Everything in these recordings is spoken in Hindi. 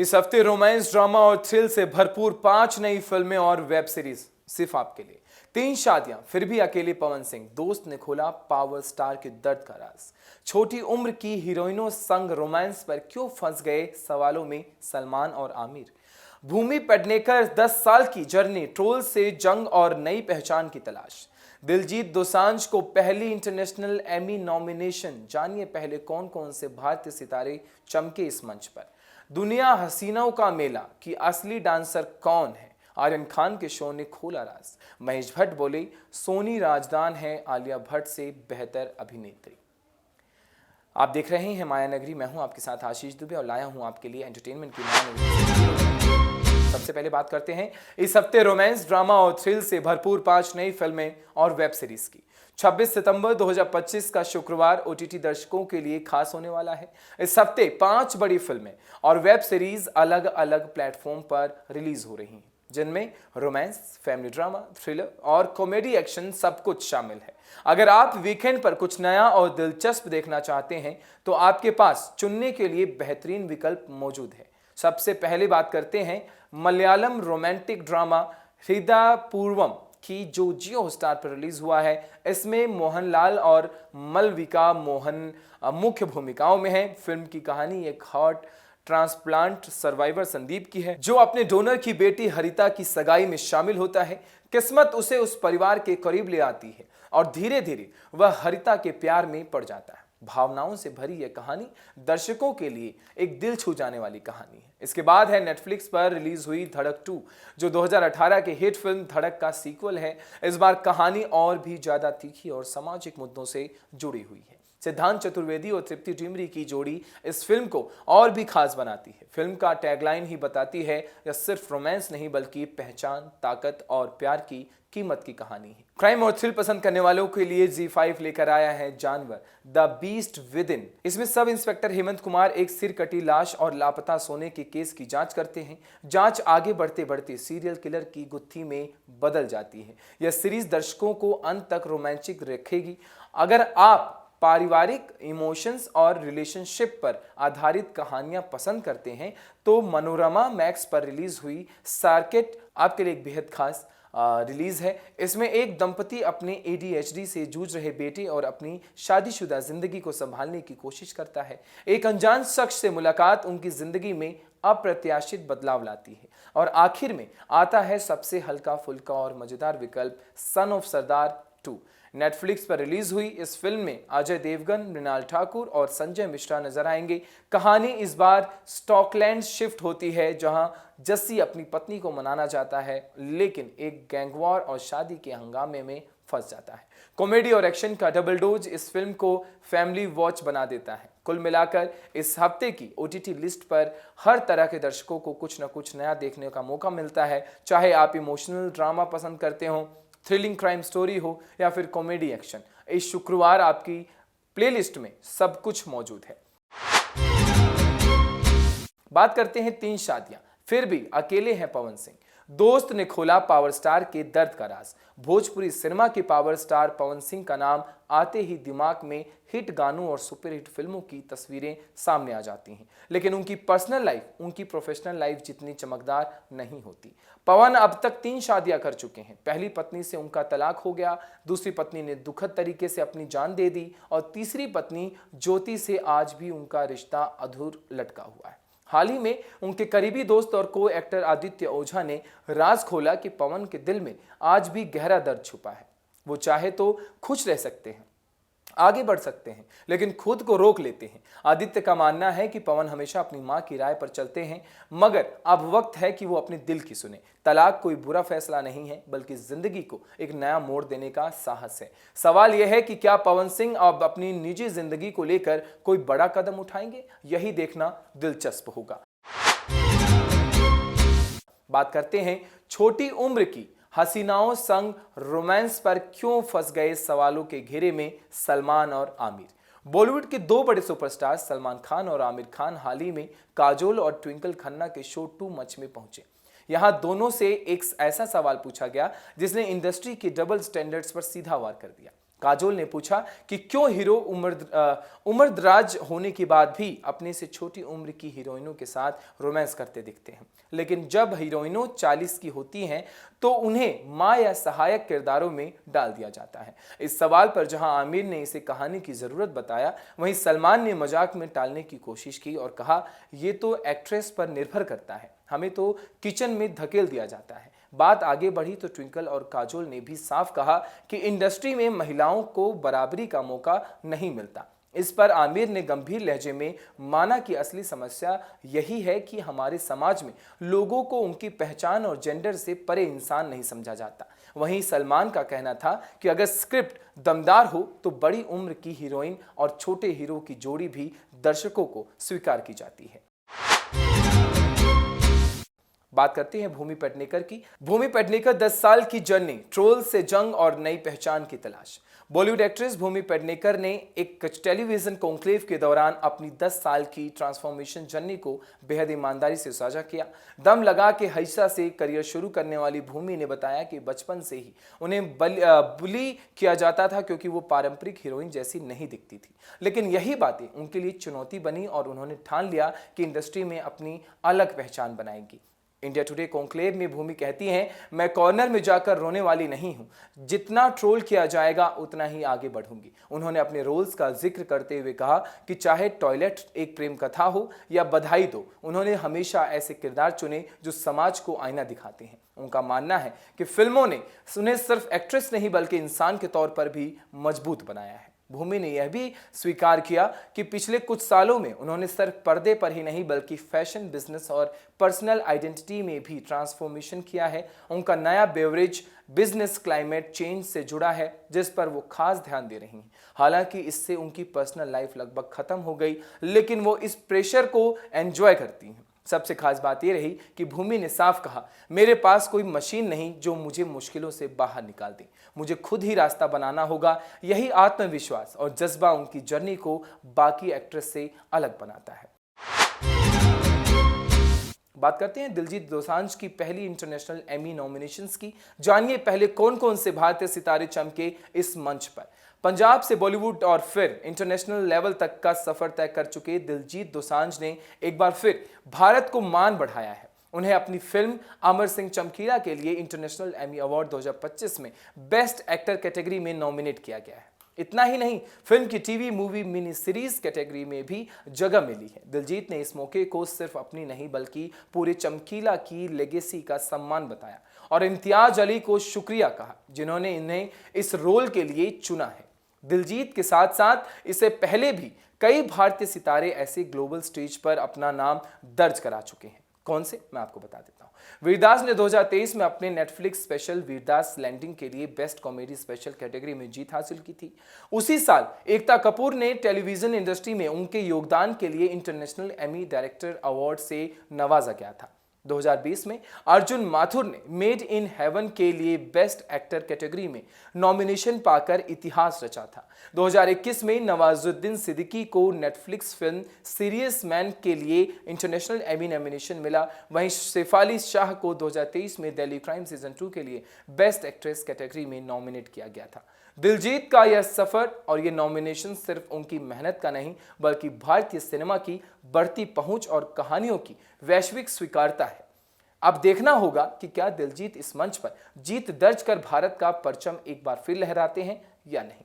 इस हफ्ते रोमांस, ड्रामा और थ्रिल से भरपूर 5 नई फिल्में और वेब सीरीज सिर्फ आपके लिए। 3 शादियां, फिर भी अकेले पवन सिंह, दोस्त ने खोला पावर स्टार के दर्द का राज। छोटी उम्र की हीरोइनों संग रोमांस पर क्यों फंस गए सवालों में सलमान और आमिर। भूमि पेडनेकर 10 साल की जर्नी, ट्रोल से जंग और नई पहचान की तलाश। दिलजीत दोसांझ को पहली इंटरनेशनल एमी नॉमिनेशन, जानिए पहले कौन कौन से भारतीय सितारे चमके इस मंच पर। दुनिया हसीनों का मेला कि असली डांसर कौन है, आर्यन खान के शो ने खोला राज। महेश भट्ट बोले सोनी राजदान है आलिया भट्ट से बेहतर अभिनेत्री। आप देख रहे हैं माया नगरी, मैं हूं आपके साथ आशीष दुबे और लाया हूं आपके लिए एंटरटेनमेंट की नई। सबसे पहले बात करते हैं इस हफ्ते रोमांस, ड्रामा और थ्रिल से भरपूर 5 नई फिल्में और वेब सीरीज की। 26 सितंबर 2025 का शुक्रवार ओटीटी दर्शकों के लिए खास होने वाला है। इस हफ्ते 5 बड़ी फिल्में और वेब सीरीज अलग अलग प्लेटफॉर्म पर रिलीज हो रही हैं, जिनमें रोमांस, फैमिली ड्रामा, थ्रिलर और कॉमेडी एक्शन सब कुछ शामिल है। अगर आप वीकेंड पर कुछ नया और दिलचस्प देखना चाहते हैं तो आपके पास चुनने के लिए बेहतरीन विकल्प मौजूद है। सबसे पहले बात करते हैं मलयालम रोमांटिक ड्रामा हृदयपूर्वम की, जो जियो हॉटस्टार पर रिलीज हुआ है। इसमें मोहनलाल और मलविका मोहन मुख्य भूमिकाओं में हैं। फिल्म की कहानी एक हार्ट ट्रांसप्लांट सर्वाइवर संदीप की है, जो अपने डोनर की बेटी हरिता की सगाई में शामिल होता है। किस्मत उसे उस परिवार के करीब ले आती है और धीरे धीरे वह हरिता के प्यार में पड़ जाता है। भावनाओं से भरी यह कहानी दर्शकों के लिए एक दिल छू जाने वाली कहानी है। इसके बाद है नेटफ्लिक्स पर रिलीज हुई धड़क 2, जो 2018 के हिट फिल्म धड़क का सीक्वल है। इस बार कहानी और भी ज्यादा तीखी और सामाजिक मुद्दों से जुड़ी हुई है। सिद्धांत चतुर्वेदी और तृप्ति डिमरी की जोड़ी इस फिल्म को और भी खास बनाती है। फिल्म का टैगलाइन ही बताती है, यह सिर्फ रोमांस नहीं बल्कि पहचान, ताकत और प्यार की कीमत की कहानी है। क्राइम और थ्रिल पसंद करने वालों के लिए ZEE5 लेकर आया है जानवर द बीस्ट विद इन। इसमें सब इंस्पेक्टर हेमंत कुमार एक सिर कटी लाश और लापता सोने के केस की जांच करते हैं। जांच आगे बढ़ते बढ़ते सीरियल किलर की गुत्थी में बदल जाती है। यह सीरीज दर्शकों को अंत तक रोमांचिक रखेगी। अगर आप पारिवारिक इमोशंस और रिलेशनशिप पर आधारित कहानियां पसंद करते हैं तो मनोरमा मैक्स पर रिलीज हुई सर्किट आपके लिए एक बेहद खास रिलीज है। इसमें एक दंपति अपने ADHD से जूझ रहे बेटे और अपनी शादीशुदा जिंदगी को संभालने की कोशिश करता है। एक अनजान शख्स से मुलाकात उनकी जिंदगी में अप्रत्याशित बदलाव लाती है और आखिर में आता है सबसे हल्का फुल्का और मजेदार विकल्प सन ऑफ सरदार 2। नेटफ्लिक्स पर रिलीज हुई इस फिल्म में अजय देवगन, मृणाल ठाकुर और संजय मिश्रा नजर आएंगे। कहानी इस बार स्कॉटलैंड शिफ्ट होती है, जहां जस्सी अपनी पत्नी को मनाना चाहता है, लेकिन एक गैंगवॉर और शादी के हंगामे में फंस जाता है। कॉमेडी और एक्शन का डबल डोज इस फिल्म को फैमिली वॉच बना देता है। कुल मिलाकर इस हफ्ते की OTT लिस्ट पर हर तरह के दर्शकों को कुछ न कुछ नया देखने का मौका मिलता है। चाहे आप इमोशनल ड्रामा पसंद करते हो, थ्रिलिंग क्राइम स्टोरी हो या फिर कॉमेडी एक्शन, इस शुक्रवार आपकी प्लेलिस्ट में सब कुछ मौजूद है। बात करते हैं 3 शादियां, फिर भी अकेले हैं पवन सिंह, दोस्त ने खोला पावर स्टार के दर्द का राज। भोजपुरी सिनेमा के पावर स्टार पवन सिंह का नाम आते ही दिमाग में हिट गानों और सुपरहिट फिल्मों की तस्वीरें सामने आ जाती हैं, लेकिन उनकी पर्सनल लाइफ उनकी प्रोफेशनल लाइफ जितनी चमकदार नहीं होती। पवन अब तक 3 शादियां कर चुके हैं। पहली पत्नी से उनका तलाक हो गया, दूसरी पत्नी ने दुखद तरीके से अपनी जान दे दी और तीसरी पत्नी ज्योति से आज भी उनका रिश्ता अधूर लटका हुआ है। हाल ही में उनके करीबी दोस्त और को एक्टर आदित्य ओझा ने राज खोला कि पवन के दिल में आज भी गहरा दर्द छुपा है। वो चाहे तो खुश रह सकते हैं, आगे बढ़ सकते हैं, लेकिन खुद को रोक लेते हैं। आदित्य का मानना है कि पवन हमेशा अपनी मां की राय पर चलते हैं, मगर अब वक्त है कि वो अपने दिल की सुने। तलाक कोई बुरा फैसला नहीं है, बल्कि जिंदगी को एक नया मोड़ देने का साहस है। सवाल यह है कि क्या पवन सिंह अब अपनी निजी जिंदगी को लेकर कोई बड़ा कदम उठाएंगे? यही देखना दिलचस्प होगा। बात करते हैं छोटी उम्र की हसीनाओं संग रोमांस पर क्यों फंस गए सवालों के घेरे में सलमान और आमिर। बॉलीवुड के 2 बड़े सुपरस्टार सलमान खान और आमिर खान हाल ही में काजोल और ट्विंकल खन्ना के शो टू मच में पहुंचे। यहां दोनों से एक ऐसा सवाल पूछा गया जिसने इंडस्ट्री के डबल स्टैंडर्ड्स पर सीधा वार कर दिया। काजोल ने पूछा कि क्यों हीरो उम्रदराज होने के बाद भी अपने से छोटी उम्र की हीरोइनों के साथ रोमांस करते दिखते हैं, लेकिन जब हीरोइनों 40 की होती हैं तो उन्हें मां या सहायक किरदारों में डाल दिया जाता है। इस सवाल पर जहां आमिर ने इसे कहानी की जरूरत बताया, वहीं सलमान ने मजाक में टालने की कोशिश की और कहा, ये तो एक्ट्रेस पर निर्भर करता है, हमें तो किचन में धकेल दिया जाता है। बात आगे बढ़ी तो ट्विंकल और काजोल ने भी साफ कहा कि इंडस्ट्री में महिलाओं को बराबरी का मौका नहीं मिलता। इस पर आमिर ने गंभीर लहजे में माना कि असली समस्या यही है कि हमारे समाज में लोगों को उनकी पहचान और जेंडर से परे इंसान नहीं समझा जाता। वहीं सलमान का कहना था कि अगर स्क्रिप्ट दमदार हो तो बड़ी उम्र की हीरोइन और छोटे हीरो की जोड़ी भी दर्शकों को स्वीकार की जाती है। बात करते हैं भूमि पेडनेकर की। भूमि पेडनेकर 10 साल की जर्नी, ट्रोल से जंग और नई पहचान की तलाश। बॉलीवुड एक्ट्रेस भूमि पेडनेकर ने एक टेलीविजन कॉन्क्लेव के दौरान अपनी 10 साल की ट्रांसफॉर्मेशन जर्नी को बेहद ईमानदारी से साझा किया। दम लगा के हईसा से करियर शुरू करने वाली भूमि ने बताया कि बचपन से ही उन्हें बुली किया जाता था क्योंकि वो पारंपरिक हीरोइन जैसी नहीं दिखती थी, लेकिन यही बातें उनके लिए चुनौती बनी और उन्होंने ठान लिया कि इंडस्ट्री में अपनी अलग पहचान बनाएंगी। इंडिया टुडे कॉन्क्लेव में भूमि कहती हैं, मैं कॉर्नर में जाकर रोने वाली नहीं हूं, जितना ट्रोल किया जाएगा उतना ही आगे बढ़ूंगी। उन्होंने अपने रोल्स का जिक्र करते हुए कहा कि चाहे टॉयलेट एक प्रेम कथा हो या बधाई दो, उन्होंने हमेशा ऐसे किरदार चुने जो समाज को आईना दिखाते हैं। उनका मानना है कि फिल्मों ने उन्हें सिर्फ एक्ट्रेस नहीं बल्कि इंसान के तौर पर भी मजबूत बनाया है। भूमि ने यह भी स्वीकार किया कि पिछले कुछ सालों में उन्होंने सिर्फ पर्दे पर ही नहीं बल्कि फैशन, बिजनेस और पर्सनल आइडेंटिटी में भी ट्रांसफॉर्मेशन किया है। उनका नया बेवरेज बिजनेस क्लाइमेट चेंज से जुड़ा है, जिस पर वो खास ध्यान दे रही हैं। हालांकि इससे उनकी पर्सनल लाइफ लगभग खत्म हो गई, लेकिन वो इस प्रेशर को एंजॉय करती हैं। सबसे खास बात यह रही कि भूमि ने साफ कहा, मेरे पास कोई मशीन नहीं जो मुझे मुश्किलों से बाहर निकाल दे, मुझे खुद ही रास्ता बनाना होगा। यही आत्मविश्वास और जज्बा उनकी जर्नी को बाकी एक्ट्रेस से अलग बनाता है। बात करते हैं दिलजीत दोसांझ की पहली इंटरनेशनल एमी नॉमिनेशंस की। जानिए पहले कौन कौन से भारतीय सितारे चमके इस मंच पर। पंजाब से बॉलीवुड और फिर इंटरनेशनल लेवल तक का सफर तय कर चुके दिलजीत दोसांझ ने एक बार फिर भारत को मान बढ़ाया है। उन्हें अपनी फिल्म अमर सिंह चमकीला के लिए इंटरनेशनल एमी अवार्ड 2025 में बेस्ट एक्टर कैटेगरी में नॉमिनेट किया गया है। इतना ही नहीं, फिल्म की TV movie mini series category में भी जगह मिली है। दिलजीत ने इस मौके को सिर्फ अपनी नहीं बल्कि पूरे चमकीला की लेगेसी का सम्मान बताया और इम्तियाज अली को शुक्रिया कहा, जिन्होंने इन्हें इस रोल के लिए चुना है। दिलजीत के साथ साथ इससे पहले भी कई भारतीय सितारे ऐसे ग्लोबल स्टेज पर अपना नाम दर्ज करा चुके हैं। कौन से, मैं आपको बता देता हूं। वीरदास ने 2023 में अपने नेटफ्लिक्स स्पेशल वीरदास लैंडिंग के लिए बेस्ट कॉमेडी स्पेशल कैटेगरी में जीत हासिल की थी। उसी साल एकता कपूर ने टेलीविजन इंडस्ट्री में उनके योगदान के लिए इंटरनेशनल एमी डायरेक्टर अवार्ड से नवाजा गया था। 2020 में अर्जुन माथुर ने मेड इन हेवन के लिए बेस्ट एक्टर कैटेगरी में नॉमिनेशन पाकर इतिहास रचा था। 2021 में नवाजुद्दीन सिद्दीकी को नेटफ्लिक्स फिल्म सीरियस मैन के लिए इंटरनेशनल एमी नॉमिनेशन मिला। वहीं शेफाली शाह को 2023 में दिल्ली क्राइम सीजन 2 के लिए बेस्ट एक्ट्रेस कैटेगरी में नॉमिनेट किया गया था। दिलजीत का यह सफर और ये नॉमिनेशन सिर्फ उनकी मेहनत का नहीं बल्कि भारतीय सिनेमा की बढ़ती पहुंच और कहानियों की वैश्विक स्वीकार्यता है। अब देखना होगा कि क्या दिलजीत इस मंच पर जीत दर्ज कर भारत का परचम एक बार फिर लहराते हैं या नहीं।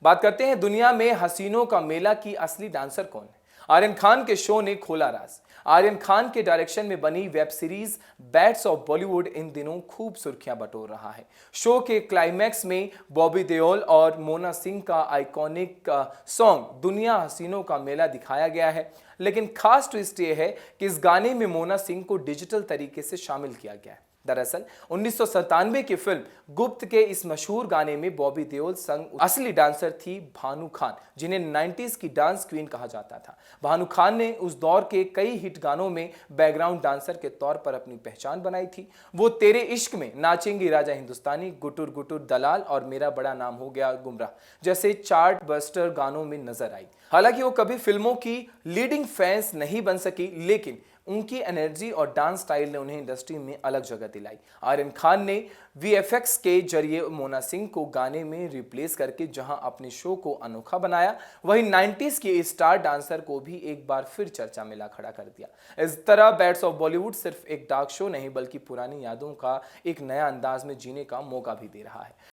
बात करते हैं दुनिया में हसीनों का मेला की असली डांसर कौन है। आर्यन खान के शो ने खोला राज। आर्यन खान के डायरेक्शन में बनी web series bats of Bollywood इन दिनों खूब सुर्खियां बटोर रहा है। शो के क्लाइमैक्स में बॉबी देओल और मोना सिंह का आइकॉनिक सॉन्ग दुनिया हसीनों का मेला दिखाया गया है, लेकिन खास ट्विस्ट ये है कि इस गाने में मोना सिंह को डिजिटल तरीके से शामिल किया गया है। दरअसल 1997 की फिल्म गुप्त के इस मशहूर गाने में बॉबी देओल संग असली डांसर थी भानु खान, जिन्हें 90s की डांस क्वीन कहा जाता था। भानु खान ने उस दौर के कई हिट गानों में बैकग्राउंड डांसर के तौर पर अपनी पहचान बनाई थी। वो तेरे इश्क में, नाचेंगी राजा हिंदुस्तानी, गुटुर गुटुर दलाल और मेरा बड़ा नाम हो गया गुमराह जैसे चार्ट बस्टर गानों में नजर आई। हालांकि वो कभी फिल्मों की लीडिंग फैंस नहीं बन सकी, लेकिन उनकी एनर्जी और डांस स्टाइल ने उन्हें इंडस्ट्री में अलग जगह दिलाई। आर्यन खान ने वीएफएक्स के जरिए मोना सिंह को गाने में रिप्लेस करके जहां अपने शो को अनोखा बनाया, वहीं 90s के स्टार डांसर को भी एक बार फिर चर्चा में ला खड़ा कर दिया। इस तरह बैट्स ऑफ बॉलीवुड सिर्फ एक डार्क शो नहीं बल्कि पुरानी यादों का एक नया अंदाज में जीने का मौका भी दे रहा है।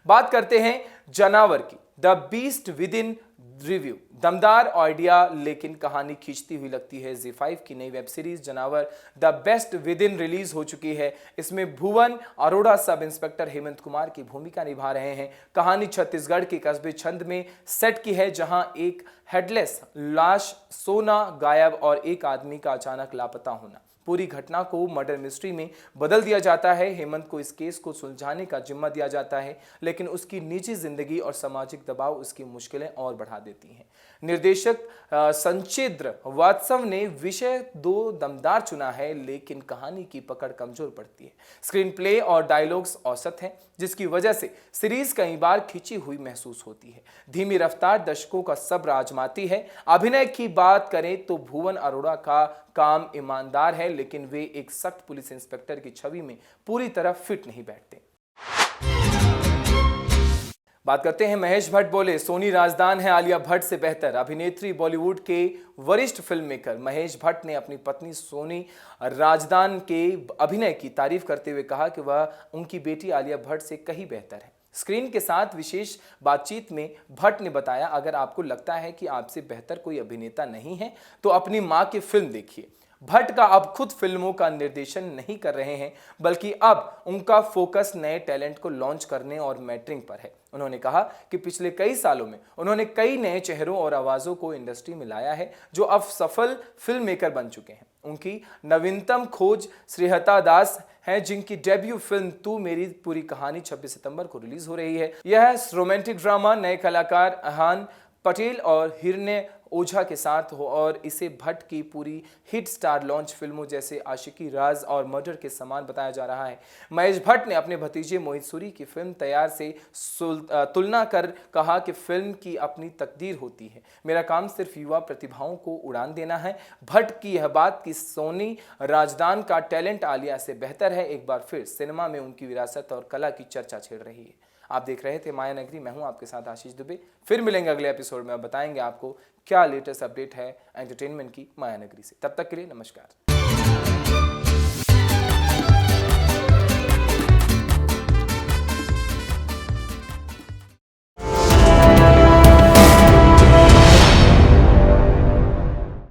बात करते हैं जनावर की। The beast with in review, दमदार आइडिया लेकिन कहानी खींचती हुई लगती है। ZEE5 की नई वेब सीरीज जनावर the best with in release हो चुकी है। इसमें भुवन अरोड़ा सब इंस्पेक्टर हेमंत कुमार की भूमिका निभा रहे हैं। कहानी छत्तीसगढ़ के कस्बे छंद में सेट की है, जहां एक हेडलेस लाश सोना गायब और एक आदमी का अचानक लापता होना। पूरी घटना को मर्डर मिस्ट्री में बदल दिया जाता है। हेमंत को इस केस को सुलझाने का जिम्मा दिया जाता है, लेकिन उसकी निजी जिंदगी और सामाजिक दबाव उसकी मुश्किलें और बढ़ा देती हैं। निर्देशक संचिद्र वात्सव ने विषय दो दमदार चुना है, लेकिन कहानी की पकड़ कमजोर पड़ती है। स्क्रीन प्ले और डायलॉग्स औसत हैं, जिसकी वजह से सीरीज कई बार खिंची हुई महसूस होती है। धीमी रफ्तार दर्शकों का सब्र आजमाती है। अभिनय की बात करें तो भुवन अरोड़ा का काम ईमानदार है, लेकिन वे एक सख्त पुलिस इंस्पेक्टर की छवि में पूरी तरह फिट नहीं बैठते। बात करते हैं महेश भट्ट बोले सोनी राजदान है आलिया भट्ट से बेहतर। अभिनेत्री बॉलीवुड के वरिष्ठ फिल्म मेकर महेश भट्ट ने अपनी पत्नी सोनी राजदान के अभिनय की तारीफ करते हुए कहा कि वह उनकी बेटी आलिया भट्ट से कहीं बेहतर है। स्क्रीन के साथ विशेष बातचीत में भट्ट ने बताया, अगर आपको लगता है कि आपसे बेहतर कोई अभिनेता नहीं है तो अपनी मां की फिल्म देखिए। भट्ट का अब खुद फिल्मों का निर्देशन नहीं कर रहे हैं, बल्कि अब उनका फोकस नए टैलेंट को लॉन्च करने और मैटरिंग पर है। उन्होंने कहा कि पिछले कई सालों में उन्होंने कई नए चेहरों और आवाजों को इंडस्ट्री में लाया है, जो अब सफल फिल्म मेकर बन चुके हैं। उनकी नवीनतम खोज श्रीहता दास है, जिनकी डेब्यू फिल्म तू मेरी पूरी कहानी 26 सितंबर को रिलीज हो रही है। यह रोमांटिक ड्रामा नए कलाकार अहान पटेल और हिरण्य ओझा के साथ हो और इसे भट्ट की पूरी हिट स्टार लॉन्च फिल्मों जैसे आशिकी राज और मर्डर के समान बताया जा रहा है। महेश भट्ट ने अपने भतीजे मोहित सूरी की फिल्म तैयार से तुलना कर कहा कि फिल्म की अपनी तकदीर होती है, मेरा काम सिर्फ युवा प्रतिभाओं को उड़ान देना है। भट्ट की यह बात कि सोनी राजदान का टैलेंट आलिया से बेहतर है, एक बार फिर सिनेमा में उनकी विरासत और कला की चर्चा छेड़ रही है। आप देख रहे थे माया नगरी, मैं हूं आपके साथ आशीष दुबे। फिर मिलेंगे अगले एपिसोड में, अब बताएंगे आपको क्या लेटेस्ट अपडेट है एंटरटेनमेंट की माया नगरी से। तब तक के लिए नमस्कार।